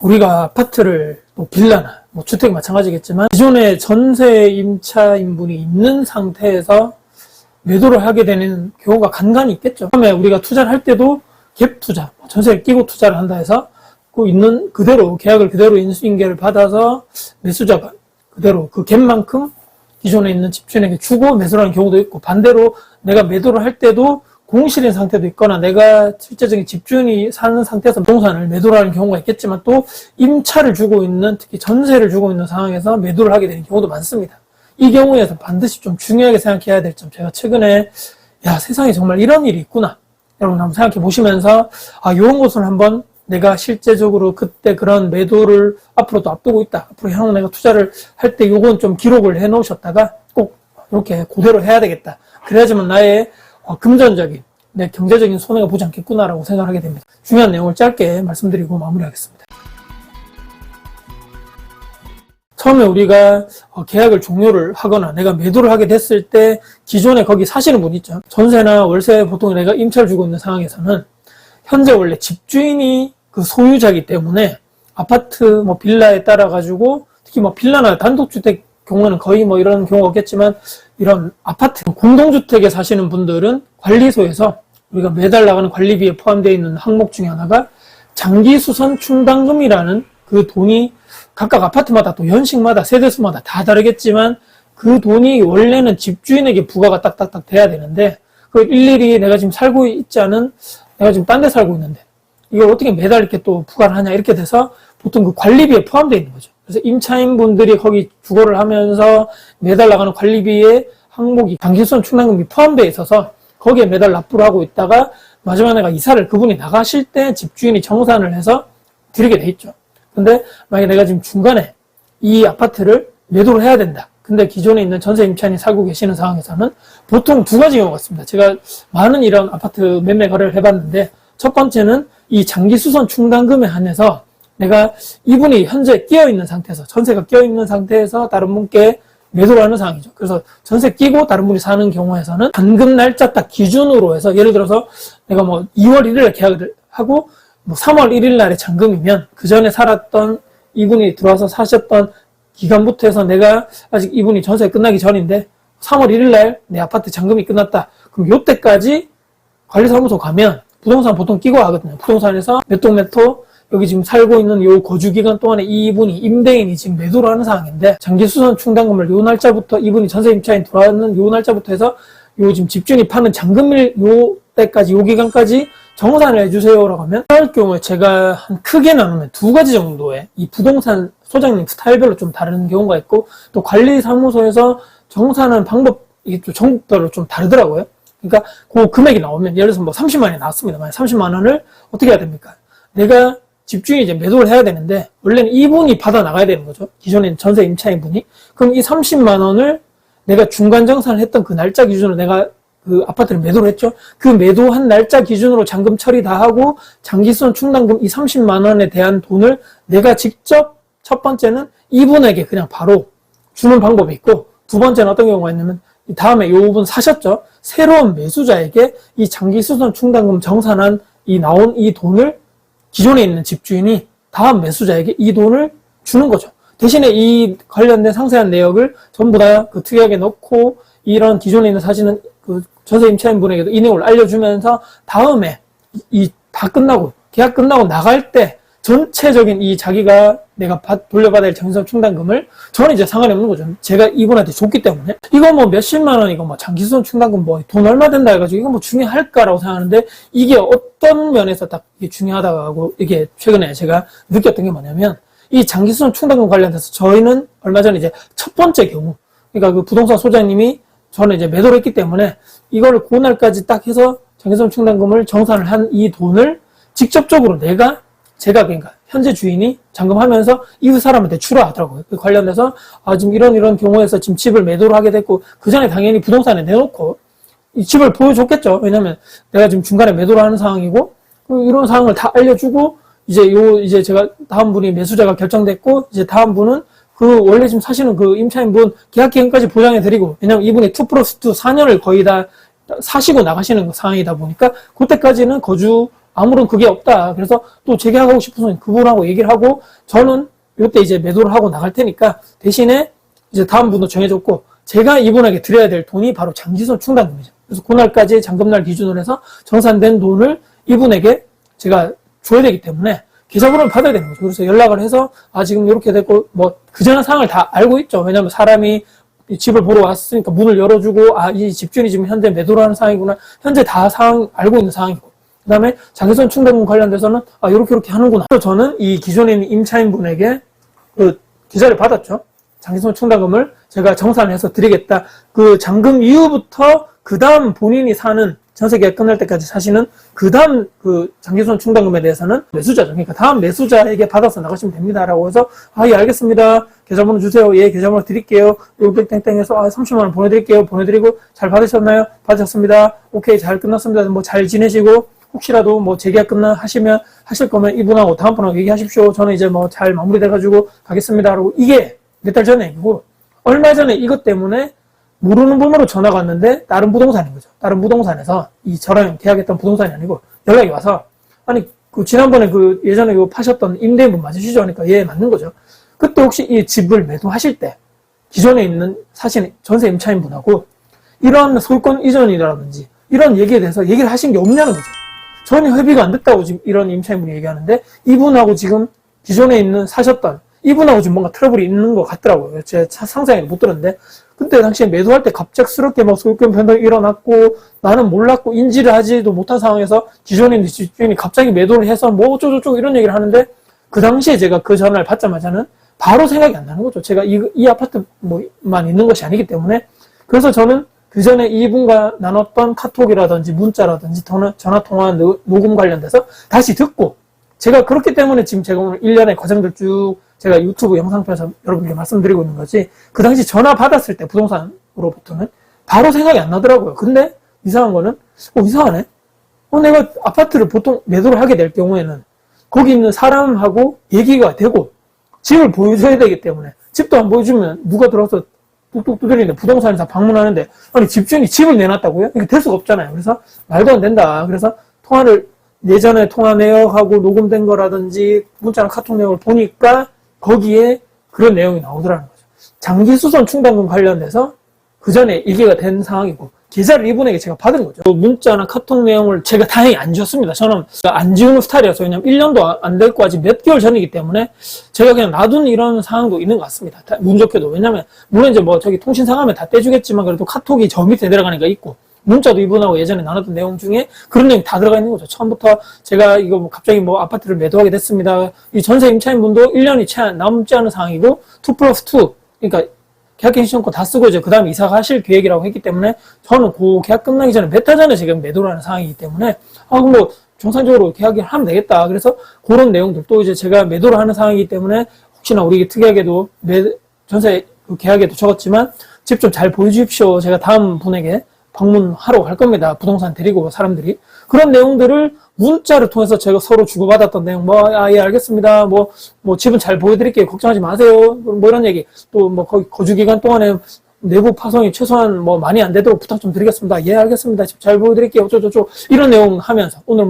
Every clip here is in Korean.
우리가 아파트를 빌라나 주택 마찬가지겠지만 기존에 전세 임차인분이 있는 상태에서 매도를 하게 되는 경우가 간간히 있겠죠. 처음에 우리가 투자를 할 때도 갭 투자, 전세를 끼고 투자를 한다 해서 있는 그대로 계약을 그대로 인수인계를 받아서 매수자가 그대로 그 갭만큼 기존에 있는 집주인에게 주고 매수를 하는 경우도 있고, 반대로 내가 매도를 할 때도 공실인 상태도 있거나 내가 실제적인 집주인이 사는 상태에서 부동산을 매도를 하는 경우가 있겠지만, 또 임차를 주고 있는, 특히 전세를 주고 있는 상황에서 매도를 하게 되는 경우도 많습니다. 이 경우에서 반드시 좀 중요하게 생각해야 될 점, 제가 최근에 세상에 정말 이런 일이 있구나 여러분 한번 생각해 보시면서 이런 것을 한번 내가 실제적으로 그때 그런 매도를 앞으로도 앞두고 있다, 앞으로 향후 내가 투자를 할 때 요건 좀 기록을 해 놓으셨다가 꼭 이렇게 그대로 해야 되겠다, 그래야지만 나의 금전적인, 내 경제적인 손해가 보지 않겠구나라고 생각하게 됩니다. 중요한 내용을 짧게 말씀드리고 마무리하겠습니다. 처음에 우리가 계약을 종료를 하거나 내가 매도를 하게 됐을 때 기존에 거기 사시는 분 있죠. 전세나 월세 보통 내가 임차를 주고 있는 상황에서는 현재 원래 집주인이 그 소유자이기 때문에 아파트 빌라에 따라 가지고, 특히 빌라나 단독주택 경우는 거의 이런 경우가 없겠지만, 이런 아파트 공동주택에 사시는 분들은 관리소에서 우리가 매달 나가는 관리비에 포함되어 있는 항목 중에 하나가 장기수선 충당금이라는 그 돈이 각각 아파트마다 또 연식마다 세대수마다 다 다르겠지만 그 돈이 원래는 집주인에게 부과가 딱딱딱 돼야 되는데, 그걸 일일이 내가 지금 살고 있지 않은, 내가 지금 딴 데 살고 있는데 이걸 어떻게 매달 이렇게 또 부과를 하냐, 이렇게 돼서 보통 그 관리비에 포함되어 있는 거죠. 그래서 임차인분들이 거기 주거를 하면서 매달 나가는 관리비에 항목이 장기수선 충당금이 포함되어 있어서 거기에 매달 납부를 하고 있다가 마지막에 내가 이사를 그분이 나가실 때 집주인이 정산을 해서 드리게 돼 있죠. 근데 만약에 내가 지금 중간에 이 아파트를 매도를 해야 된다, 근데 기존에 있는 전세 임차인이 살고 계시는 상황에서는 보통 두 가지 경우가 있습니다. 제가 많은 이런 아파트 매매 거래를 해봤는데, 첫 번째는 이 장기수선 충당금에 한해서 내가 이분이 현재 끼어있는 상태에서, 전세가 끼어있는 상태에서 다른 분께 매도를 하는 상황이죠. 그래서 전세 끼고 다른 분이 사는 경우에서는 잔금 날짜 딱 기준으로 해서, 예를 들어서 내가 2월 1일에 계약을 하고 3월 1일 날에 잔금이면 그 전에 살았던 이분이 들어와서 사셨던 기간부터 해서 내가 아직 이분이 전세 끝나기 전인데 3월 1일 날 내 아파트 잔금이 끝났다, 그럼 요때까지 관리사무소 가면 부동산 보통 끼고 하거든요. 부동산에서 몇 동 몇 호 여기 지금 살고 있는 요 거주기간 동안에 이분이 임대인이 지금 매도를 하는 상황인데, 장기수선 충당금을 요 날짜부터, 이분이 전세 임차인 들어왔는 요 날짜부터 해서 요 지금 집주인이 파는 잔금일 요 때까지, 요 기간까지 정산을 해주세요라고 하면, 그럴 경우에 제가 한 크게 나누면 두 가지 정도의 이 부동산 소장님 스타일별로 좀 다른 경우가 있고, 또 관리사무소에서 정산하는 방법, 이게 또 전국별로 좀 다르더라고요. 그러니까 그 금액이 나오면, 예를 들어서 30만 원이 나왔습니다. 만약 30만 원을 어떻게 해야 됩니까? 내가 집주인이 이제 매도를 해야 되는데, 원래는 이분이 받아 나가야 되는 거죠. 기존에 전세 임차인 분이. 그럼 이 30만 원을 내가 중간 정산을 했던 그 날짜 기준으로 내가 그 아파트를 매도를 했죠. 그 매도한 날짜 기준으로 잔금 처리 다 하고 장기수선 충당금 이 30만 원에 대한 돈을 내가 직접, 첫 번째는 이분에게 그냥 바로 주는 방법이 있고, 두 번째는 어떤 경우가 있냐면, 다음에 요분 사셨죠. 새로운 매수자에게 이 장기수선 충당금 정산한 나온 이 돈을 기존에 있는 집주인이 다음 매수자에게 이 돈을 주는 거죠. 대신에 이 관련된 상세한 내역을 전부 다 그 특약에 넣고, 이런 기존에 있는 사시는 그 전세 임차인 분에게도 이 내용을 알려주면서 다음에 다 끝나고, 계약 끝나고 나갈 때 전체적인 이 자기가 내가 돌려받아야 할 장기수선 충당금을 저는 이제 상관이 없는 거죠. 제가 이분한테 줬기 때문에. 이거 몇십만 원, 이거 장기수선 충당금 돈 얼마 된다 해가지고 이거 중요할까라고 생각하는데, 이게 어떤 면에서 딱 이게 중요하다고, 이게 최근에 제가 느꼈던 게 뭐냐면, 이 장기수선 충당금 관련해서 저희는 얼마 전에 이제 첫 번째 경우, 그러니까 그 부동산 소장님이 저는 이제 매도를 했기 때문에 이거를 그날까지 딱 해서 장기수선 충당금을 정산을 한 이 돈을 직접적으로 제가 그러니까 현재 주인이 잔금하면서 이웃 사람한테 주라 하더라고요. 그 관련해서 지금 이런 경우에서 지금 집을 매도를 하게 됐고, 그 전에 당연히 부동산에 내놓고 이 집을 보여줬겠죠. 왜냐면 내가 지금 중간에 매도를 하는 상황이고, 이런 상황을 다 알려주고, 이제 제가 다음 분이 매수자가 결정됐고, 이제 다음 분은 그 원래 지금 사시는 그 임차인분 계약 기간까지 보장해드리고, 왜냐면 이분이 2+2 4년을 거의 다 사시고 나가시는 상황이다 보니까 그때까지는 아무런 그게 없다. 그래서 또 재계약하고 싶으면 그분하고 얘기를 하고 저는 이때 이제 매도를 하고 나갈 테니까 대신에 이제 다음 분도 정해줬고 제가 이분에게 드려야 될 돈이 바로 장기손 충당금이죠. 그래서 그날까지 잔금날 기준으로 해서 정산된 돈을 이분에게 제가 줘야 되기 때문에 계좌번호를 받아야 되는 거죠. 그래서 연락을 해서 지금 이렇게 됐고 뭐 그전에 상황을 다 알고 있죠. 왜냐하면 사람이 집을 보러 왔으니까 문을 열어주고 이 집주인이 지금 현재 매도를 하는 상황이구나. 현재 다 상황 알고 있는 상황이고 그 다음에 장기손 충당금 관련돼서는 이렇게 하는구나. 그래서 저는 이 기존에 있는 임차인 분에게 그 계좌를 받았죠. 장기손 충당금을 제가 정산해서 드리겠다. 그 잔금 이후부터 그 다음 본인이 사는 전세계약 끝날 때까지 사시는 그 다음 그 장기손 충당금에 대해서는 매수자죠. 그러니까 다음 매수자에게 받아서 나가시면 됩니다라고 해서 예 알겠습니다. 계좌번호 주세요. 예 계좌번호 드릴게요. 땡땡땡해서 30만 원 보내드릴게요. 보내드리고 잘 받으셨나요? 받으셨습니다. 오케이 잘 끝났습니다. 뭐 잘 지내시고 혹시라도 뭐 재계약 하실 거면 이분하고 다음 분하고 얘기하십시오. 저는 이제 뭐 잘 마무리돼가지고 가겠습니다. 라고 이게 몇 달 전에 얘기고 얼마 전에 이것 때문에 모르는 번호로 전화가 왔는데 다른 부동산인 거죠. 다른 부동산에서 저랑 계약했던 부동산이 아니고 연락이 와서 그 지난번에 그 예전에 파셨던 임대인분 맞으시죠? 하니까 예 맞는 거죠. 그때 혹시 이 집을 매도하실 때 기존에 있는 사신 전세 임차인 분하고 이런 소유권 이전이라든지 이런 얘기에 대해서 얘기를 하신 게 없냐는 거죠. 전혀 협의가 안 됐다고 지금 이런 임차인분이 얘기하는데 이분하고 지금 기존에 있는 사셨던 이분하고 지금 뭔가 트러블이 있는 것 같더라고요. 제가 상상에 못 들었는데 그때 당시에 매도할 때 갑작스럽게 막 소유권 변동이 일어났고 나는 몰랐고 인지를 하지도 못한 상황에서 기존에 있는 집주인이 갑자기 매도를 해서 뭐 어쩌고저쩌고 이런 얘기를 하는데 그 당시에 제가 그 전화를 받자마자는 바로 생각이 안 나는 거죠. 제가 이 아파트만 있는 것이 아니기 때문에 그래서 저는 그 전에 이분과 나눴던 카톡이라든지 문자라든지 전화통화 녹음 관련돼서 다시 듣고 제가 그렇기 때문에 지금 제가 오늘 1년의 과정들 쭉 제가 유튜브 영상편에서 여러분께 말씀드리고 있는 거지 그 당시 전화 받았을 때 부동산으로부터는 바로 생각이 안 나더라고요. 근데 이상한 거는 이상하네. 내가 아파트를 보통 매도를 하게 될 경우에는 거기 있는 사람하고 얘기가 되고 집을 보여줘야 되기 때문에 집도 안 보여주면 누가 들어서 뚝뚝 두드리는데 부동산에서 방문하는데 집주인이 집을 내놨다고요? 이게 될 수가 없잖아요. 그래서 말도 안 된다. 그래서 예전에 통화 내역하고 녹음된 거라든지 문자나 카톡 내역을 보니까 거기에 그런 내용이 나오더라는 거죠. 장기수선 충당금 관련돼서 그 전에 얘기가 된 상황이고 계좌를 이분에게 제가 받은 거죠. 문자나 카톡 내용을 제가 다행히 안 지웠습니다. 저는 안 지우는 스타일이라서 왜냐면 1년도 안 됐고 아직 몇 개월 전이기 때문에 제가 그냥 놔둔 이런 상황도 있는 것 같습니다. 운 좋게도. 왜냐면 물론 이제 통신상하면 다 떼주겠지만 그래도 카톡이 저 밑에 내려가니까 있고 문자도 이분하고 예전에 나눴던 내용 중에 그런 내용이 다 들어가 있는 거죠. 처음부터 제가 이거 갑자기 아파트를 매도하게 됐습니다. 이 전세 임차인분도 1년이 채 남지 않은 상황이고 2+2 그러니까 계약갱신 신청권 다 쓰고 이제 그 다음에 이사 가실 계획이라고 했기 때문에 저는 그 계약 끝나기 전에 몇 달 전에 지금 매도를 하는 상황이기 때문에 그럼 정상적으로 계약을 하면 되겠다. 그래서 그런 내용들 또 이제 제가 매도를 하는 상황이기 때문에 혹시나 우리 특이하게도 전세 계약에도 적었지만 집 좀 잘 보여주십시오. 제가 다음 분에게 방문하러 갈 겁니다. 부동산 데리고 사람들이. 그런 내용들을 문자를 통해서 제가 서로 주고받았던 내용, 예, 알겠습니다. 집은 잘 보여드릴게요. 걱정하지 마세요. 이런 얘기. 또 거기 거주기간 동안에 내부 파손이 최소한 많이 안 되도록 부탁 좀 드리겠습니다. 예, 알겠습니다. 집 잘 보여드릴게요. 어쩌고저쩌고. 이런 내용 하면서 오늘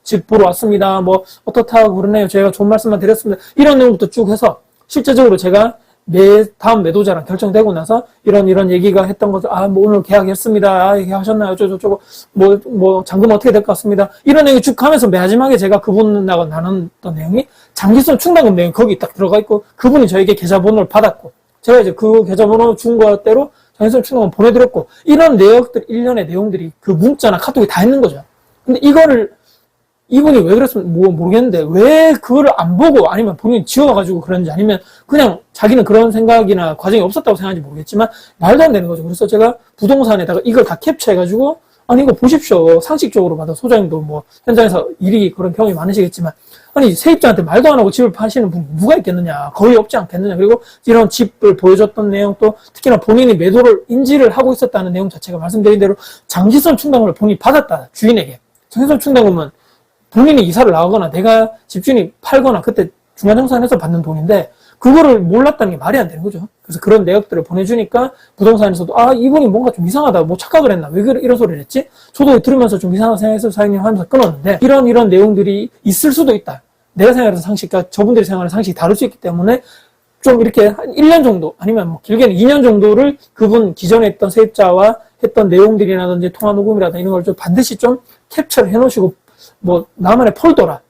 집 보러 왔습니다. 어떻다고 그러네요. 제가 좋은 말씀만 드렸습니다. 이런 내용부터 쭉 해서 실제적으로 제가 다음 매도자랑 결정되고 나서 이런 얘기가 했던 것을 오늘 계약했습니다. 계약하셨나요? 어쩌고저쩌고 잔금 어떻게 될 것 같습니다. 이런 내용이 쭉 하면서 마지막에 제가 그분하고 나눴던 내용이 장기손 충당금 내용이 거기 딱 들어가 있고 그분이 저에게 계좌번호를 받았고 제가 이제 그 계좌번호 준 거대로 장기손 충당금 보내드렸고 이런 내역들 일련의 내용들이 그 문자나 카톡이 다 있는 거죠. 근데 이거를 이분이 왜 그랬으면 모르겠는데 왜 그거를 안 보고 아니면 본인이 지워가지고 그런지 아니면 그냥 자기는 그런 생각이나 과정이 없었다고 생각하는지 모르겠지만 말도 안 되는 거죠. 그래서 제가 부동산에다가 이걸 다 캡처해가지고 이거 보십시오. 상식적으로 봐도 소장님도 현장에서 그런 경험이 많으시겠지만 세입자한테 말도 안 하고 집을 파시는 분이 누가 있겠느냐. 거의 없지 않겠느냐. 그리고 이런 집을 보여줬던 내용 또 특히나 본인이 매도를 인지를 하고 있었다는 내용 자체가 말씀드린 대로 장기손 충당금을 본인이 받았다. 주인에게. 장기손 충당금은 본인이 이사를 나가거나 내가 집주인이 팔거나 그때 중간정산해서 받는 돈인데 그거를 몰랐다는 게 말이 안 되는 거죠. 그래서 그런 내역들을 보내주니까 부동산에서도 이분이 뭔가 좀 이상하다, 뭐 착각을 했나, 왜 이런 소리를 했지? 저도 들으면서 좀 이상하다 생각해서 사장님 하면서 끊었는데 이런 내용들이 있을 수도 있다. 내가 생각하는 상식과 저분들이 생각하는 상식이 다를 수 있기 때문에 좀 이렇게 한 1년 정도 아니면 뭐 길게는 2년 정도를 그분 기존에 했던 세입자와 했던 내용들이라든지 통화 녹음이라든지 이런 걸 좀 반드시 좀 캡처를 해 놓으시고 뭐 나만의 폴더라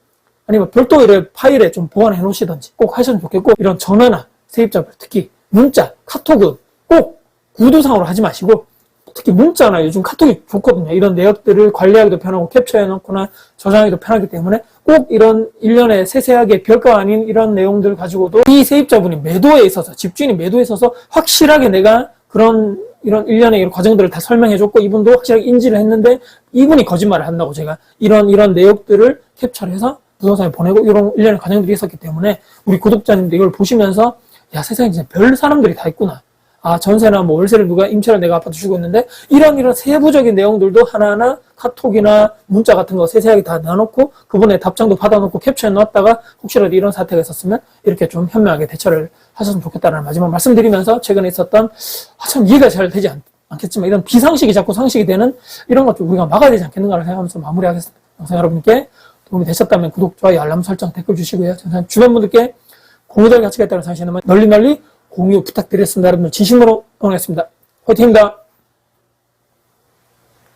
아니면 별도 이런 파일에 좀 보관해 놓으시든지 꼭 하시면 좋겠고, 이런 전화나 세입자별 특히 문자, 카톡은 꼭 구두상으로 하지 마시고 특히 문자나 요즘 카톡이 좋거든요. 이런 내역들을 관리하기도 편하고 캡처해 놓거나 저장하기도 편하기 때문에 꼭 이런 일련의 세세하게 별거 아닌 이런 내용들 가지고도 이 세입자분이 매도에 있어서, 집주인이 매도에 있어서 확실하게 내가 이런 일련의 이런 과정들을 다 설명해줬고 이분도 확실하게 인지를 했는데 이분이 거짓말을 한다고 제가 이런 내역들을 캡처를 해서 부동산에 보내고 이런 일련의 과정들이 있었기 때문에 우리 구독자님들 이걸 보시면서 야, 세상에 진짜 별 사람들이 다 있구나. 전세나 뭐 월세를 누가 임차를 내가 아파트 주고 있는데 이런 세부적인 내용들도 하나하나 카톡이나 문자 같은 거 세세하게 다 넣어놓고 그분의 답장도 받아놓고 캡처해 놨다가 혹시라도 이런 사태가 있었으면 이렇게 좀 현명하게 대처를 하셨으면 좋겠다는 마지막 말씀드리면서 최근에 있었던 참 이해가 잘 되지 않겠지만 이런 비상식이 자꾸 상식이 되는 이런 것 좀 우리가 막아야 되지 않겠는가를 생각하면서 마무리하겠습니다. 영상 여러분께 도움이 되셨다면 구독, 좋아요, 알람 설정, 댓글 주시고요. 주변 분들께 공유될 가치가 있다는 사실은 널리 공유 부탁드리겠습니다. 여러분들 진심으로 응원하겠습니다. 화이팅입니다.